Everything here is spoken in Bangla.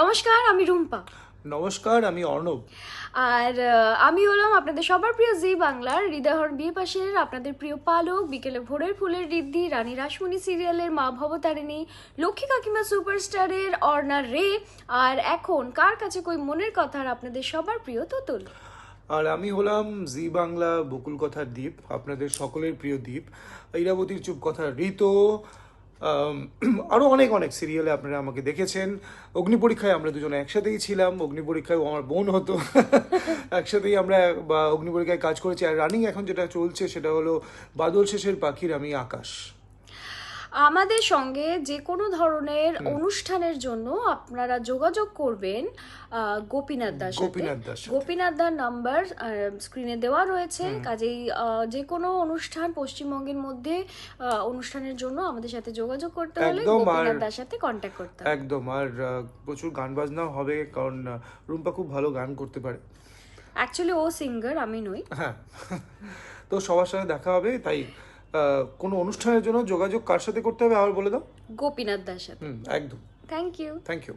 নমস্কার, আমি রুম্পা। নমস্কার, আমি অর্ণব। আর আমি হলাম আপনাদের সবার প্রিয় জি বাংলার হৃদয়হরণ বিয়ে পাশের আপনাদের প্রিয় পালক, বিকেলে ভোরের ফুলের ঋদ্ধি, রানী রাসমণি সিরিয়ালের মা ভবতারিণী, লক্ষ্মী কাকিমা সুপারস্টারের অর্ণা রে, আর এখন কার কাছে কই মনের কথার আপনাদের সবার প্রিয় তুতুল। আর আমি হলাম জি বাংলা বকুল কথার দ্বীপ, আপনাদের সকলের প্রিয় দ্বীপ, ইরাবতীর চুপ কথার ঋতু। আরও অনেক অনেক সিরিয়ালে আপনারা আমাকে দেখেছেন। অগ্নি পরীক্ষায় আমরা দুজনে একসাথেই ছিলাম, অগ্নি পরীক্ষায় আমার বোন হতো। একসাথেই আমরা অগ্নি পরীক্ষায় কাজ করেছি। আর রানিং এখন যেটা চলছে সেটা হলো বাদল শেষের পাখির আমি আকাশ। আমাদের সঙ্গে যে কোনো ধরনের অনুষ্ঠানের জন্য আপনারা যোগাযোগ করবেন গোপীনাথ দার সাথে। গোপীনাথ দার নাম্বার স্ক্রিনে দেওয়া রয়েছে, কাজেই যে কোনো অনুষ্ঠান পশ্চিমবঙ্গের মধ্যে অনুষ্ঠানের জন্য আমাদের সাথে যোগাযোগ করতে হলে গোপীনাথ দার সাথে কন্ট্যাক্ট করতে হবে। একদম। আর প্রচুর গান বাজনাও হবে, কারণ রুম্পা খুব ভালো গান করতে পারে। অ্যাকচুয়ালি ও সিঙ্গার, আমি নই। হ্যাঁ, তো সবার সাথে দেখা হবে। তাই কোনো অনুষ্ঠানের জন্য যোগাযোগ কার সাথে করতে হবে আবার বলে দাও। গোপীনাথ দার সাথে। একদম। Thank you. Thank you.